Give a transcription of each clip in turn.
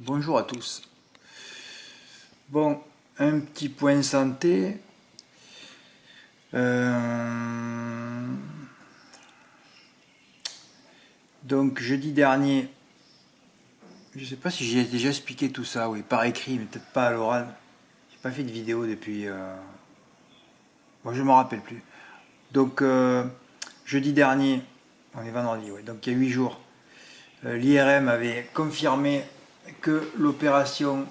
Bonjour à tous. Bon, un petit point santé. Donc jeudi dernier, je sais pas si j'ai déjà expliqué tout ça, oui, par écrit, mais peut-être pas à l'oral. J'ai pas fait de vidéo depuis. Bon, je me rappelle plus. Donc jeudi dernier, on est vendredi, oui, donc il y a 8 jours, l'IRM avait confirmé que l'opération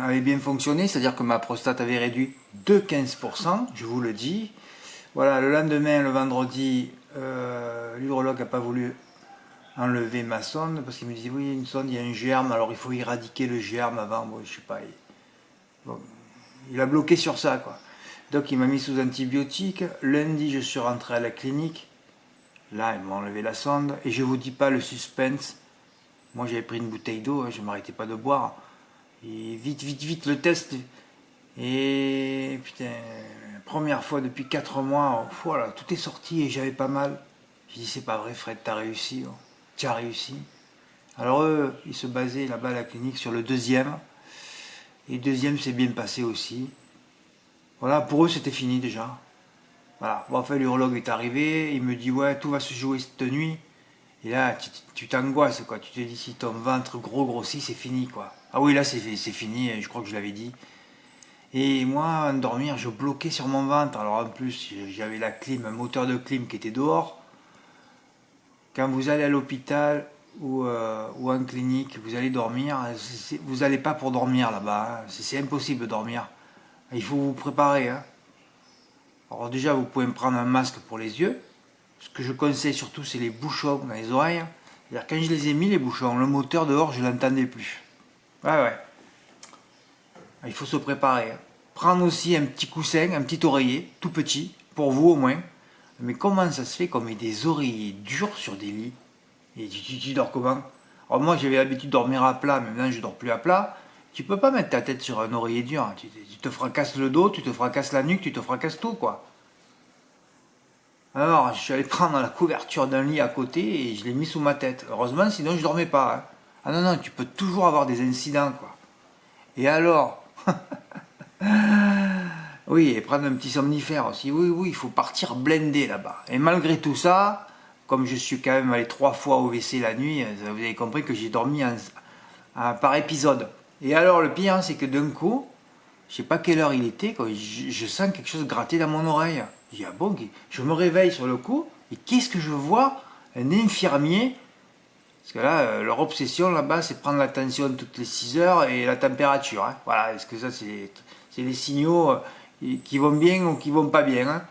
avait bien fonctionné, c'est-à-dire que ma prostate avait réduit de 15%, je vous le dis. Voilà, le lendemain, le vendredi, l'urologue n'a pas voulu enlever ma sonde parce qu'il me disait oui, une sonde, il y a un germe, alors il faut éradiquer le germe avant. Bon, je sais pas. Bon, il a bloqué sur ça, quoi. Donc il m'a mis sous antibiotiques. Lundi, je suis rentré à la clinique. Là, ils m'ont enlevé la sonde. Et je vous dis pas le suspense. Moi, j'avais pris une bouteille d'eau, hein, je ne m'arrêtais pas de boire. Et vite, vite, vite, le test. Et putain, première fois depuis 4 mois, voilà, tout est sorti et j'avais pas mal. J'ai dit, c'est pas vrai, Fred, t'as réussi. Oh. Tu as réussi. Alors eux, ils se basaient là-bas à la clinique sur le deuxième. Et le deuxième s'est bien passé aussi. Voilà, pour eux, c'était fini déjà. Voilà, bon, enfin, l'urologue est arrivé, il me dit, ouais, tout va se jouer cette nuit. Et là, tu t'angoisses, quoi. Tu te dis, si ton ventre gros grossit, c'est fini, quoi. Ah oui, là, c'est fini, je crois que je l'avais dit. Et moi, en dormir, je bloquais sur mon ventre. Alors en plus, j'avais la clim, un moteur de clim qui était dehors. Quand vous allez à l'hôpital ou en clinique, vous allez dormir, vous n'allez pas pour dormir là-bas. Hein. C'est impossible de dormir. Il faut vous préparer. Hein. Alors déjà, vous pouvez me prendre un masque pour les yeux. Ce que je conseille surtout, c'est les bouchons dans les oreilles. C'est-à-dire, quand je les ai mis, les bouchons, le moteur dehors, je ne l'entendais plus. Ouais, ouais. Il faut se préparer. Hein. Prendre aussi un petit coussin, un petit oreiller, tout petit, pour vous au moins. Mais comment ça se fait qu'on met des oreillers durs sur des lits? Et tu dors comment? Alors moi j'avais l'habitude de dormir à plat, mais maintenant je dors plus à plat. Tu peux pas mettre ta tête sur un oreiller dur. Tu te fracasses le dos, tu te fracasses la nuque, tu te fracasses tout, quoi. Alors je suis allé prendre la couverture d'un lit à côté et je l'ai mis sous ma tête. Heureusement, sinon je dormais pas. Hein. Ah non, non, tu peux toujours avoir des incidents, quoi. Et alors, oui, et prendre un petit somnifère aussi. Oui, oui, il faut partir blindé là-bas. Et malgré tout ça, comme je suis quand même allé 3 fois au WC la nuit, vous avez compris que j'ai dormi par épisode. Et alors, le pire, c'est que d'un coup, je sais pas quelle heure il était, quand je sens quelque chose gratter dans mon oreille. Je dis, ah bon, je me réveille sur le coup, et qu'est-ce que je vois? Un infirmier. Parce que là, leur obsession là-bas, c'est prendre la tension toutes les 6 heures et la température. Hein. Voilà, est-ce que ça, c'est les signaux qui vont bien ou qui vont pas bien. Hein.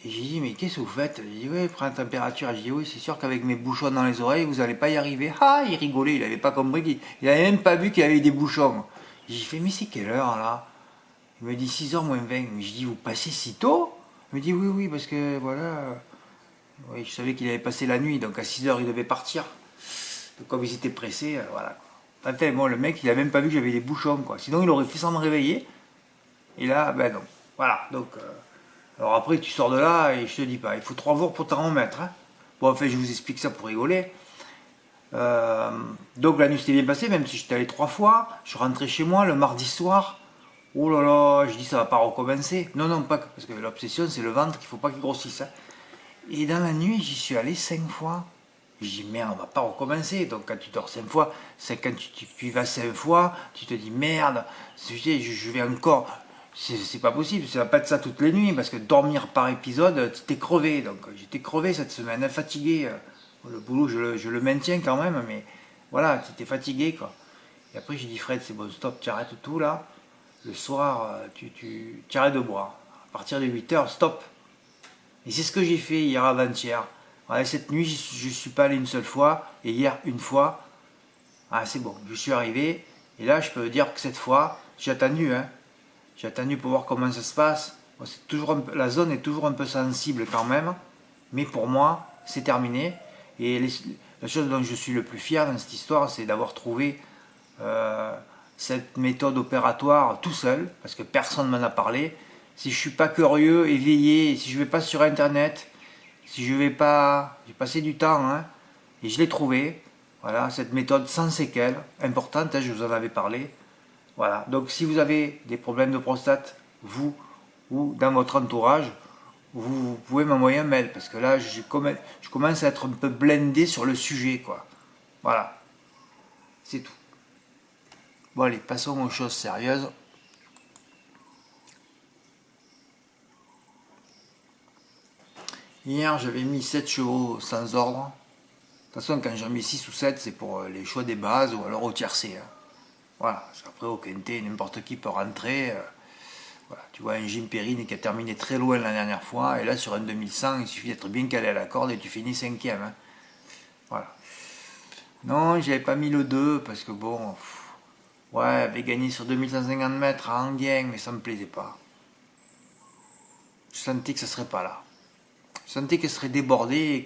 Et j'ai dit, mais qu'est-ce que vous faites? Il dit, oui, prends la température. J'ai dit, oui, c'est sûr qu'avec mes bouchons dans les oreilles, vous n'allez pas y arriver. Ah, il rigolait, il n'avait pas compris, il n'avait même pas vu qu'il y avait des bouchons. J'ai fait, mais c'est quelle heure là? Il me dit 6h moins 20. Mais je dis, vous passez si tôt? Il me dit, oui, oui, parce que voilà. Oui, je savais qu'il avait passé la nuit, donc à 6h il devait partir. Donc comme ils étaient pressés, voilà. Enfin, bon, le mec, il a même pas vu que j'avais des bouchons, quoi. Sinon, il aurait fait sans me réveiller. Et là, ben non. Voilà, donc... alors après, tu sors de là et je te dis pas, il faut 3 jours pour t'en remettre. Hein. Bon, enfin, je vous explique ça pour rigoler. Euh, donc la nuit s'était bien passée, même si j'étais allé 3 fois. Je suis rentré chez moi le mardi soir. Oh là là, je dis ça va pas recommencer. Non, non, pas parce que l'obsession, c'est le ventre qu'il faut pas qu'il grossisse. Hein. Et dans la nuit, j'y suis allé 5 fois. Je dis merde, on va pas recommencer. Donc quand tu dors 5 fois, c'est quand tu y vas 5 fois, tu te dis merde, je vais encore. C'est pas possible, ça va pas être ça toutes les nuits, parce que dormir par épisode, t'es crevé. Donc j'étais crevé cette semaine, fatigué. Le boulot, je le maintiens quand même, mais voilà, t'étais fatigué quoi. Et après j'ai dit Fred, c'est bon, stop, tu arrêtes tout là. Le soir, tu arrêtes de boire. À partir de 8h, stop. Et c'est ce que j'ai fait hier avant-hier. Ouais, cette nuit, je ne suis pas allé une seule fois, et hier, une fois. Ah, c'est bon, je suis arrivé. Et là, je peux dire que cette fois, j'ai attendu. Hein. J'ai attendu pour voir comment ça se passe. Bon, la zone est toujours un peu sensible quand même. Mais pour moi, c'est terminé. Et la chose dont je suis le plus fier dans cette histoire, c'est d'avoir trouvé cette méthode opératoire tout seul, parce que personne ne m'en a parlé. Si je ne suis pas curieux, éveillé, si je ne vais pas sur internet, si je vais pas, j'ai passé du temps, hein, et je l'ai trouvé. Voilà, cette méthode sans séquelles, importante, hein, je vous en avais parlé. Voilà, donc si vous avez des problèmes de prostate, vous ou dans votre entourage, vous pouvez m'envoyer un mail, parce que là, je commence à être un peu blindé sur le sujet, quoi. Voilà, c'est tout. Bon, allez, passons aux choses sérieuses. Hier, j'avais mis 7 chevaux sans ordre. De toute façon, quand j'en mets 6 ou 7, c'est pour les choix des bases ou alors au tiercé, hein. Voilà, parce qu'après, au quintet, n'importe qui peut rentrer. Voilà. Tu vois, un Jim Perrine qui a terminé très loin la dernière fois, et là, sur un 2100, il suffit d'être bien calé à la corde et tu finis 5e, hein. Voilà. Non, j'avais pas mis le 2 parce que bon, ouais, avait gagné sur 2150 mètres à Anguien, mais ça me plaisait pas. Je sentais que ça serait pas là. Je sentais qu'elle serait débordée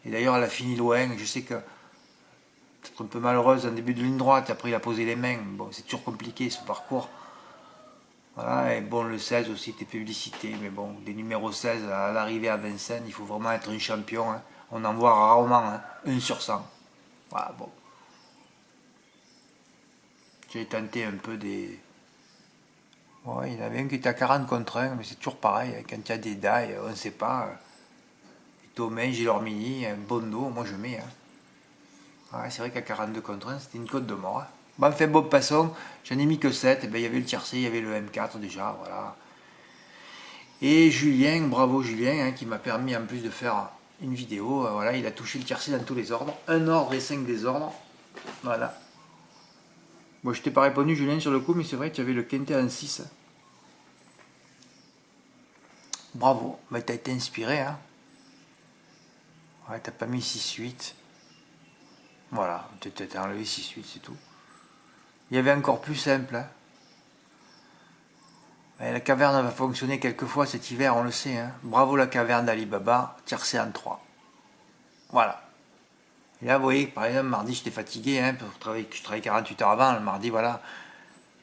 et d'ailleurs elle a fini loin. Je sais que peut-être un peu malheureuse en début de ligne droite, après il a posé les mains. Bon, c'est toujours compliqué ce parcours. Voilà, et bon, le 16 aussi était publicité, mais bon, des numéros 16 à l'arrivée à Vincennes, il faut vraiment être un champion, hein. On en voit rarement, hein, 1 sur 100. Voilà, bon. J'ai tenté un peu des. Ouais, il y en avait un qui était à 40 contre 1, mais c'est toujours pareil, quand il y a des die, on ne sait pas. Thomas, Gilles un Bondo, moi je mets, hein. Ouais, c'est vrai qu'à 42 contre 1, c'était une cote de mort, hein. Bon, enfin, bon, passons, j'en ai mis que 7, et ben, il y avait le tiercé, il y avait le M4 déjà, voilà. Et Julien, bravo Julien, hein, qui m'a permis en plus de faire une vidéo, voilà, il a touché le tiercé dans tous les ordres, un ordre et 5 désordres, voilà. Bon, je t'ai pas répondu Julien sur le coup, mais c'est vrai que tu avais le quintet en 6. Bravo, bah, t'as été inspiré, hein. Ouais, t'as pas mis 6-8. Voilà, t'as enlevé 6-8, c'est tout. Il y avait encore plus simple, hein. La caverne va fonctionner quelquefois cet hiver, on le sait, hein. Bravo la caverne d'Alibaba, tiercé en 3. Voilà. Et là, vous voyez, par exemple, mardi, j'étais fatigué, hein, je travaillais 48 heures avant. Le mardi, voilà.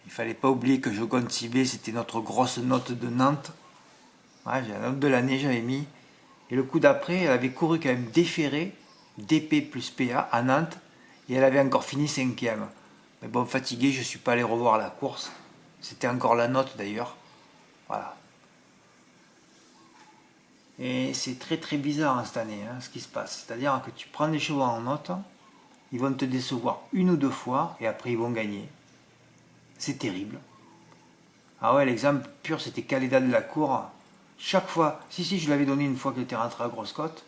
Il fallait pas oublier que Joconde Cibé, c'était notre grosse note de Nantes. Ouais, j'ai la note de l'année, j'avais mis. Et le coup d'après, elle avait couru quand même déféré, DP plus PA à Nantes, et elle avait encore fini 5e. Mais bon, fatigué, je ne suis pas allé revoir la course. C'était encore la note d'ailleurs. Voilà. Et c'est très très bizarre, hein, cette année, hein, ce qui se passe. C'est-à-dire que tu prends des chevaux en note, ils vont te décevoir 1 ou 2 fois, et après ils vont gagner. C'est terrible. Ah ouais, l'exemple pur, c'était Caléda de la Cour. Chaque fois, si, je l'avais donné une fois qu'elle était rentrée à Grosse-Côte,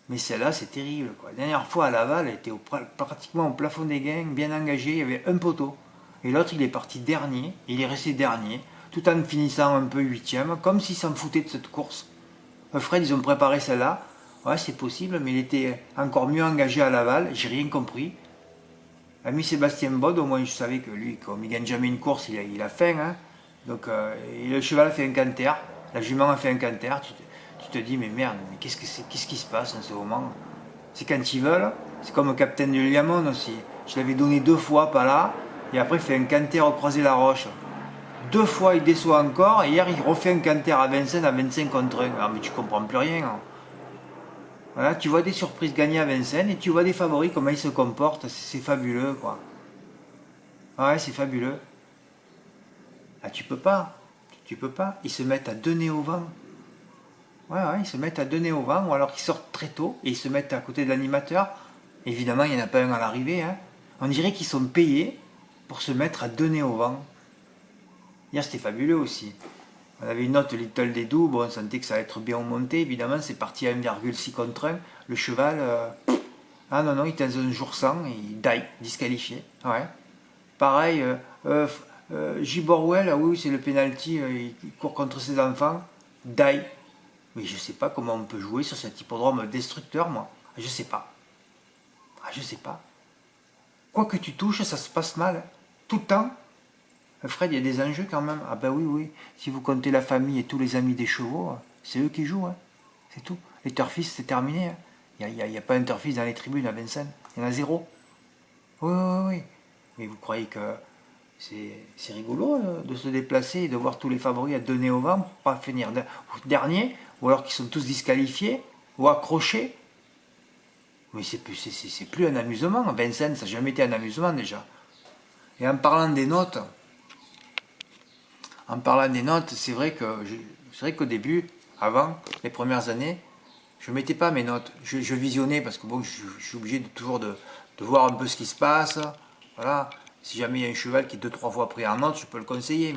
mais celle-là, c'est terrible, quoi. La dernière fois à Laval, elle était pratiquement au plafond des gains, bien engagée, il y avait un poteau. Et l'autre, il est parti dernier, il est resté dernier, tout en finissant un peu 8e, comme s'il s'en foutait de cette course. Fred, ils ont préparé celle-là. Ouais, c'est possible, mais il était encore mieux engagé à Laval, j'ai rien compris. Ami Sébastien Bode, au moins je savais que lui, comme il gagne jamais une course, il a faim, hein. Donc, et le cheval a fait un canter, la jument a fait un canter. Tu te dis, mais merde, mais qu'est-ce qui se passe en ce moment? C'est quand ils veulent, c'est comme le capitaine de Liamon aussi. Je l'avais donné 2 fois, pas là, et après il fait un canter au croisé la roche. 2 fois il déçoit encore, et hier il refait un canter à Vincennes à 25 contre 1. Ah, mais tu comprends plus rien, hein. Voilà, tu vois des surprises gagnées à Vincennes, et tu vois des favoris, comment ils se comportent, c'est fabuleux, quoi. Ouais, c'est fabuleux. Ah, tu peux pas. Tu peux pas. Ils se mettent à donner au vent. Ouais, ils se mettent à donner au vent, ou alors ils sortent très tôt et ils se mettent à côté de l'animateur. Évidemment, il n'y en a pas un à l'arrivée, hein. On dirait qu'ils sont payés pour se mettre à donner au vent. Hier, c'était fabuleux aussi. On avait une note Little Dedou, bon, on sentait que ça allait être bien monté. Évidemment, c'est parti à 1,6 contre 1. Le cheval, ah non, il était dans un jour sans, il die, disqualifié. Ouais. Pareil, J. Borwell, ah oui, c'est le penalty, il court contre ses enfants, die. Mais je sais pas comment on peut jouer sur cet hippodrome destructeur, moi. Je sais pas. Ah, je sais pas. Quoi que tu touches, ça se passe mal. Tout le temps. Fred, il y a des enjeux quand même. Ah ben oui. Si vous comptez la famille et tous les amis des chevaux, c'est eux qui jouent, hein. C'est tout. Les turfistes, c'est terminé, hein. Il n'y a pas un turfiste dans les tribunes à Vincennes. Il y en a 0. Oui. Mais vous croyez que c'est rigolo de se déplacer et de voir tous les favoris à donner au vent pour pas finir dernier, ou alors qu'ils sont tous disqualifiés ou accrochés. Mais c'est plus un amusement. Vincennes, ça n'a jamais été un amusement déjà. Et en parlant des notes, c'est vrai qu'au début, avant, les premières années, je ne mettais pas mes notes. Je visionnais parce que bon, je suis obligé toujours de voir un peu ce qui se passe. Voilà. Si jamais il y a un cheval qui est 2-3 fois pris en note, je peux le conseiller.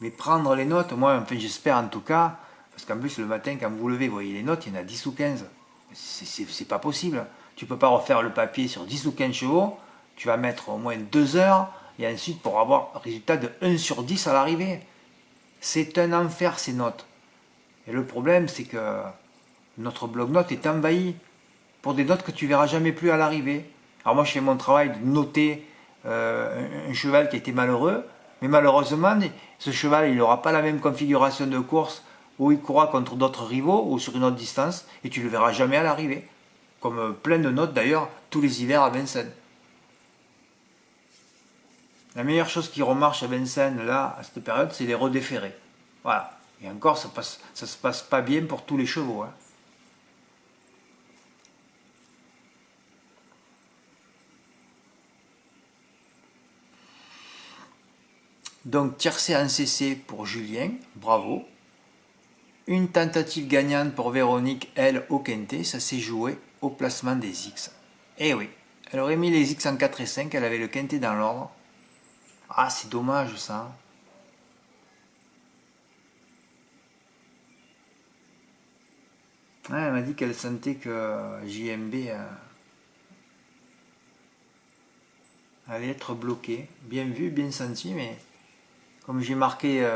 Mais prendre les notes, moi, enfin, j'espère en tout cas, parce qu'en plus, le matin, quand vous vous levez, vous voyez les notes, il y en a 10 ou 15. C'est pas possible. Tu ne peux pas refaire le papier sur 10 ou 15 chevaux. Tu vas mettre au moins 2 heures. Et ensuite, pour avoir un résultat de 1 sur 10 à l'arrivée. C'est un enfer, ces notes. Et le problème, c'est que notre bloc-notes est envahi pour des notes que tu verras jamais plus à l'arrivée. Alors moi, je fais mon travail de noter un cheval qui a été malheureux, mais malheureusement, ce cheval, il n'aura pas la même configuration de course où il courra contre d'autres rivaux ou sur une autre distance, et tu le verras jamais à l'arrivée. Comme plein de notes d'ailleurs, tous les hivers à Vincennes. La meilleure chose qui remarche à Vincennes, là, à cette période, c'est les redéférés. Voilà. Et encore, ça se passe pas bien pour tous les chevaux. Hein. Donc, tiercé en CC pour Julien, bravo. Une tentative gagnante pour Véronique, elle, au quintet, ça s'est joué au placement des X. Eh oui, elle aurait mis les X en 4 et 5, elle avait le quintet dans l'ordre. Ah, c'est dommage ça. Ouais, elle m'a dit qu'elle sentait que JMB allait être bloqué. Bien vu, bien senti, mais comme j'ai marqué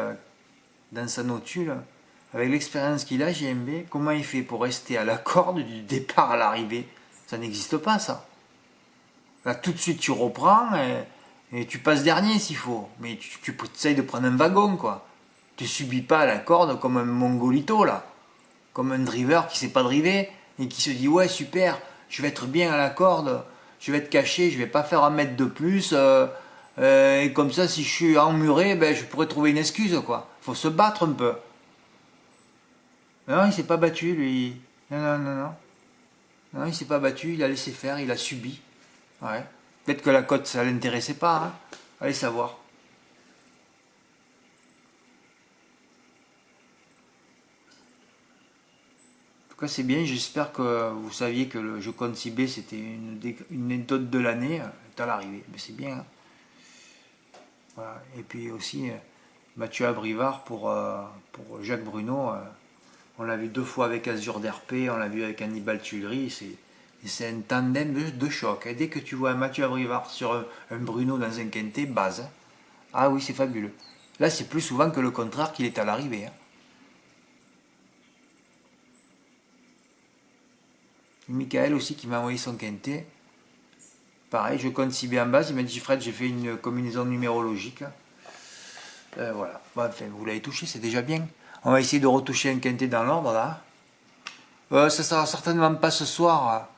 dans sa notule, avec l'expérience qu'il a, JMB, comment il fait pour rester à la corde du départ à l'arrivée? Ça n'existe pas, ça. Là, tout de suite, tu reprends et tu passes dernier s'il faut. Mais tu essayes de prendre un wagon, quoi. Tu subis pas la corde comme un mongolito, là. Comme un driver qui sait pas driver et qui se dit ouais, super, je vais être bien à la corde, je vais être caché, je vais pas faire un mètre de plus. Et comme ça, si je suis emmuré, ben, je pourrais trouver une excuse, quoi. Faut se battre un peu. Non, il s'est pas battu, lui. Non, non, non, non. Non, il s'est pas battu, il a laissé faire, il a subi. Ouais. Peut-être que la cote, ça l'intéressait pas, hein. Allez savoir. En tout cas, c'est bien, j'espère que vous saviez que le jeu compte 6B, c'était une méthode de l'année, est à l'arrivée. Mais c'est bien, hein. Voilà. Et puis aussi, Mathieu Abrivard pour Jacques Bruno. On l'a vu 2 fois avec Azur d'RP, on l'a vu avec Hannibal Tuileries. C'est un tandem de choc. Et dès que tu vois un Mathieu Abrivard sur un Bruno dans un quintet, base. Hein. Ah oui, c'est fabuleux. Là, c'est plus souvent que le contraire qu'il est à l'arrivée. Hein. Michael aussi qui m'a envoyé son quintet. Pareil, je compte 6B en base. Il m'a dit Fred, j'ai fait une combinaison numérologique. Voilà. Bon, enfin, vous l'avez touché, c'est déjà bien. On va essayer de retoucher un quintet dans l'ordre là. Ça sera certainement pas ce soir.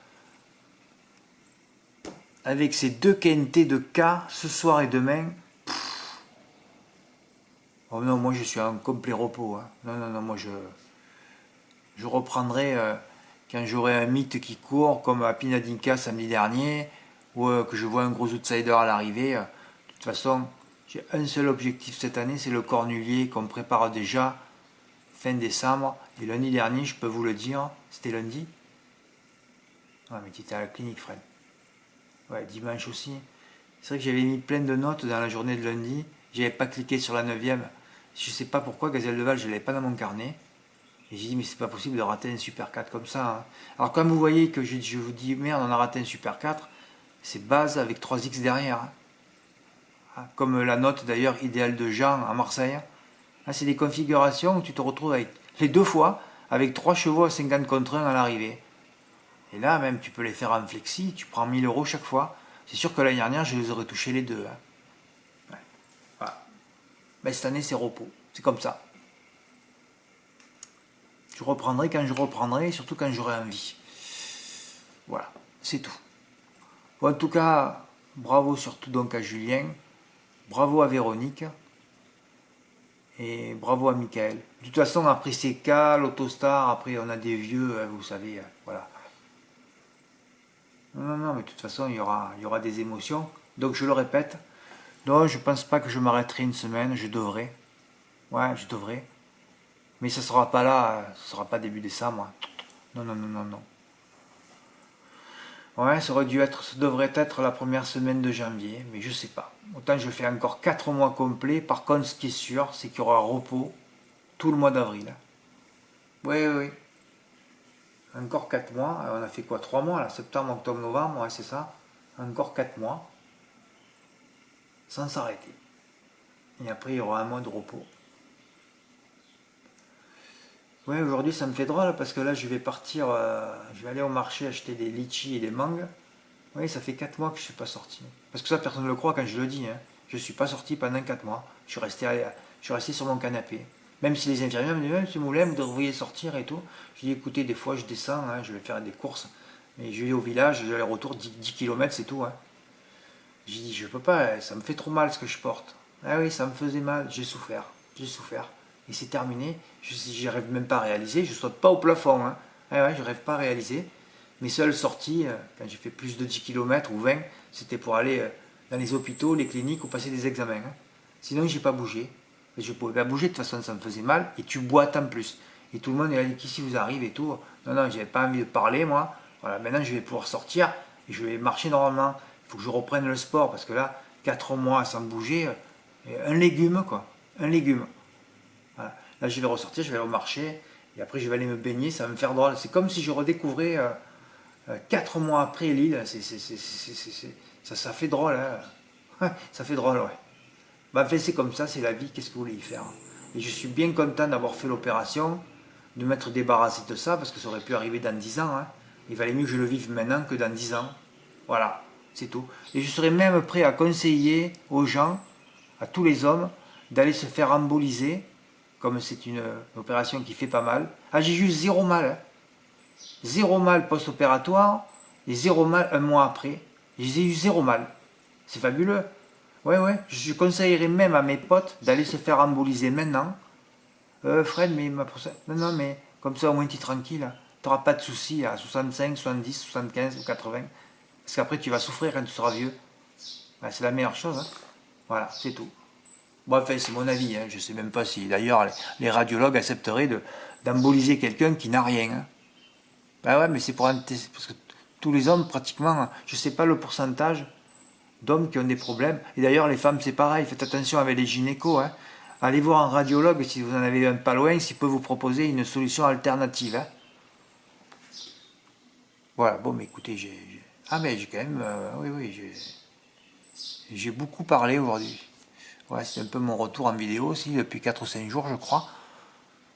Avec ces 2 quintés de K, ce soir et demain. Oh non, moi je suis en complet repos. Hein. Non, non, non, moi je reprendrai quand j'aurai un mythe qui court, comme à Pinadinka samedi dernier, ou que je vois un gros outsider à l'arrivée. De toute façon, j'ai un seul objectif cette année, c'est le Cornulier qu'on prépare déjà fin décembre. Et lundi dernier, je peux vous le dire, c'était lundi. Ouais, mais tu étais à la clinique, Fred. Ouais, dimanche aussi. C'est vrai que j'avais mis plein de notes dans la journée de lundi. J'avais pas cliqué sur la 9e. Je sais pas pourquoi, Gazelle de Val, je l'avais pas dans mon carnet. Et j'ai dit, mais c'est pas possible de rater un Super 4 comme ça. Hein. Alors, comme vous voyez que je vous dis, merde, on a raté un Super 4, c'est base avec 3X derrière. Hein. Comme la note d'ailleurs idéale de Jean à Marseille. Là, c'est des configurations où tu te retrouves avec les 2 fois avec 3 chevaux à 50 contre 1 à l'arrivée. Et là, même, tu peux les faire en flexi, tu prends 1000 euros chaque fois. C'est sûr que l'année dernière, je les aurais touchés les deux. Hein. Ouais. Voilà. Mais cette année, c'est repos. C'est comme ça. Je reprendrai quand je reprendrai, et surtout quand j'aurai envie. Voilà, c'est tout. Bon, en tout cas, bravo surtout donc à Julien, bravo à Véronique, et bravo à Michael. De toute façon, après c'est K, l'Autostar, après on a des vieux, vous savez, voilà. Non, non, mais de toute façon, il y aura des émotions. Donc je le répète, non, je pense pas que je m'arrêterai une semaine, je devrais. Ouais, je devrais. Mais ça sera pas là, ça sera pas début décembre. Non, non, non, non, non. Ouais, ça devrait être la première semaine de janvier, mais je sais pas. Autant je fais encore 4 mois complets. Par contre, ce qui est sûr, c'est qu'il y aura repos tout le mois d'avril. Oui, oui, oui. Encore 4 mois. On a fait quoi? 3 mois là? Septembre, octobre, novembre, ouais, c'est ça. Encore 4 mois, sans s'arrêter. Et après, il y aura un mois de repos. Ouais, aujourd'hui, ça me fait drôle parce que là, je vais partir, je vais aller au marché acheter des litchis et des mangues. Oui, ça fait 4 mois que je ne suis pas sorti. Parce que ça, personne ne le croit quand je le dis, hein. Je ne suis pas sorti pendant 4 mois. Je suis resté sur mon canapé. Même si les infirmières me disent, Monsieur Moulin, vous devriez sortir et tout. Je dis, écoutez, des fois, je descends, hein, je vais faire des courses. Mais je vais au village, je aller-retour 10 km, c'est tout, hein. J'ai dit, je peux pas, ça me fait trop mal ce que je porte. Ah oui, ça me faisait mal, j'ai souffert. J'ai souffert. Et c'est terminé. Je n'arrive même pas à réaliser, je saute pas au plafond, hein. Ah ouais, je rêve pas à réaliser. Mes seules sorties, quand j'ai fait plus de 10 km ou 20, c'était pour aller dans les hôpitaux, les cliniques ou passer des examens, hein. Sinon, j'ai pas bougé. Et je pouvais pas bouger, de toute façon, ça me faisait mal. Et tu boites en plus. Et tout le monde, il a dit, qu'ici vous arrive et tout. Non, non, j'avais pas envie de parler, moi. Voilà, maintenant, je vais pouvoir sortir et je vais marcher normalement. Il faut que je reprenne le sport parce que là, 4 mois sans bouger, un légume, quoi. Un légume. Voilà. Là, je vais ressortir, je vais aller au marché. Et après, je vais aller me baigner, ça va me faire drôle. C'est comme si je redécouvrais 4 mois après Lille, ça fait drôle, hein. Ouais, ça fait drôle, ouais. Bah, en fait, c'est comme ça, c'est la vie, qu'est-ce que vous voulez y faire? Et je suis bien content d'avoir fait l'opération, de m'être débarrassé de ça, parce que ça aurait pu arriver dans 10 ans, hein. Il valait mieux que je le vive maintenant que dans 10 ans. Voilà, c'est tout. Et je serais même prêt à conseiller aux gens, à tous les hommes, d'aller se faire emboliser, comme c'est une opération qui fait pas mal. Ah, j'ai eu zéro mal, hein. Zéro mal post-opératoire et zéro mal un mois après. J'ai eu zéro mal. C'est fabuleux. Ouais, ouais. Je conseillerais même à mes potes d'aller se faire emboliser maintenant. Fred, mais ma prostate. Non, non, mais comme ça, au moins, tu es tranquille. Tu n'auras pas de soucis à 65, 70, 75 ou 80. Parce qu'après, tu vas souffrir quand tu seras vieux. Ouais, c'est la meilleure chose, hein. Voilà, c'est tout. Bon, enfin, c'est mon avis, hein. Je ne sais même pas si, d'ailleurs, les radiologues accepteraient d'emboliser quelqu'un qui n'a rien, hein. Ben ouais, mais c'est pour parce que tous les hommes, pratiquement, je ne sais pas le pourcentage d'hommes qui ont des problèmes. Et d'ailleurs, les femmes, c'est pareil. Faites attention avec les gynécos, hein. Allez voir un radiologue si vous en avez un pas loin, s'il peut vous proposer une solution alternative, hein. Voilà, bon, mais écoutez, ah, mais j'ai quand même. Oui, oui, j'ai beaucoup parlé aujourd'hui. Ouais, c'est un peu mon retour en vidéo aussi, depuis 4 ou 5 jours, je crois.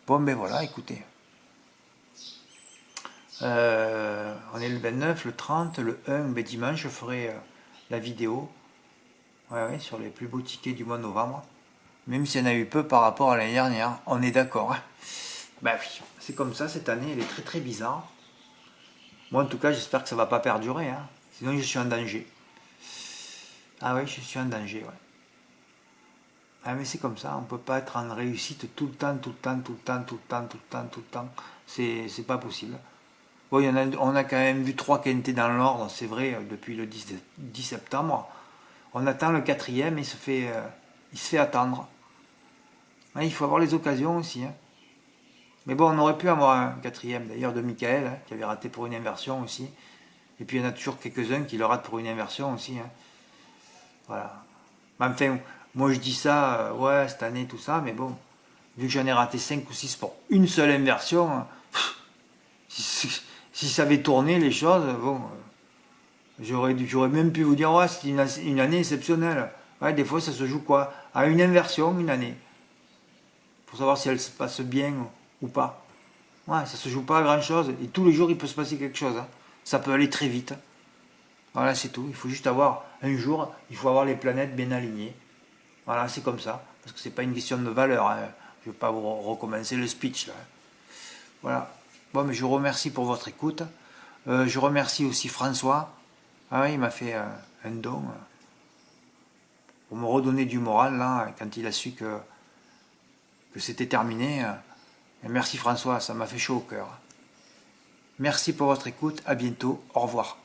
Bon, ben voilà, écoutez. On est le 29, le 30, le 1, ben dimanche, je ferai la vidéo, ouais, ouais, sur les plus beaux tickets du mois de novembre. Même s'il y en a eu peu par rapport à l'année dernière, on est d'accord, hein. Ben oui, c'est comme ça, cette année, elle est très très bizarre. Moi, en tout cas, j'espère que ça va pas perdurer, hein. Sinon, je suis en danger. Ah oui, je suis en danger, ouais. Ah mais c'est comme ça, on peut pas être en réussite tout le temps, tout le temps, tout le temps, tout le temps, tout le temps, tout le temps. C'est pas possible. Bon, on a quand même vu 3 qui étaient dans l'ordre, c'est vrai, depuis le 10 septembre. On attend le quatrième et il se fait attendre. Ouais, il faut avoir les occasions aussi, hein. Mais bon, on aurait pu avoir un quatrième, d'ailleurs, de Michael, hein, qui avait raté pour une inversion aussi. Et puis il y en a toujours quelques-uns qui le ratent pour une inversion aussi, hein. Voilà. Mais enfin, moi je dis ça, ouais, cette année, tout ça, mais bon, vu que j'en ai raté 5 ou 6 pour une seule inversion, hein, si ça avait tourné les choses, bon, j'aurais même pu vous dire, ouais, c'est une année exceptionnelle. Ouais, des fois, ça se joue quoi? À une inversion, une année. Pour savoir si elle se passe bien ou pas. Ouais, ça se joue pas à grand chose. Et tous les jours, il peut se passer quelque chose, hein. Ça peut aller très vite. Voilà, c'est tout. Il faut juste avoir, un jour, il faut avoir les planètes bien alignées. Voilà, c'est comme ça. Parce que c'est pas une question de valeur, hein. Je ne vais pas vous recommencer le speech, là. Voilà. Bon, mais je vous remercie pour votre écoute. Je remercie aussi François. Ah oui, il m'a fait un don pour me redonner du moral, là, quand il a su que c'était terminé. Et merci François, ça m'a fait chaud au cœur. Merci pour votre écoute. À bientôt. Au revoir.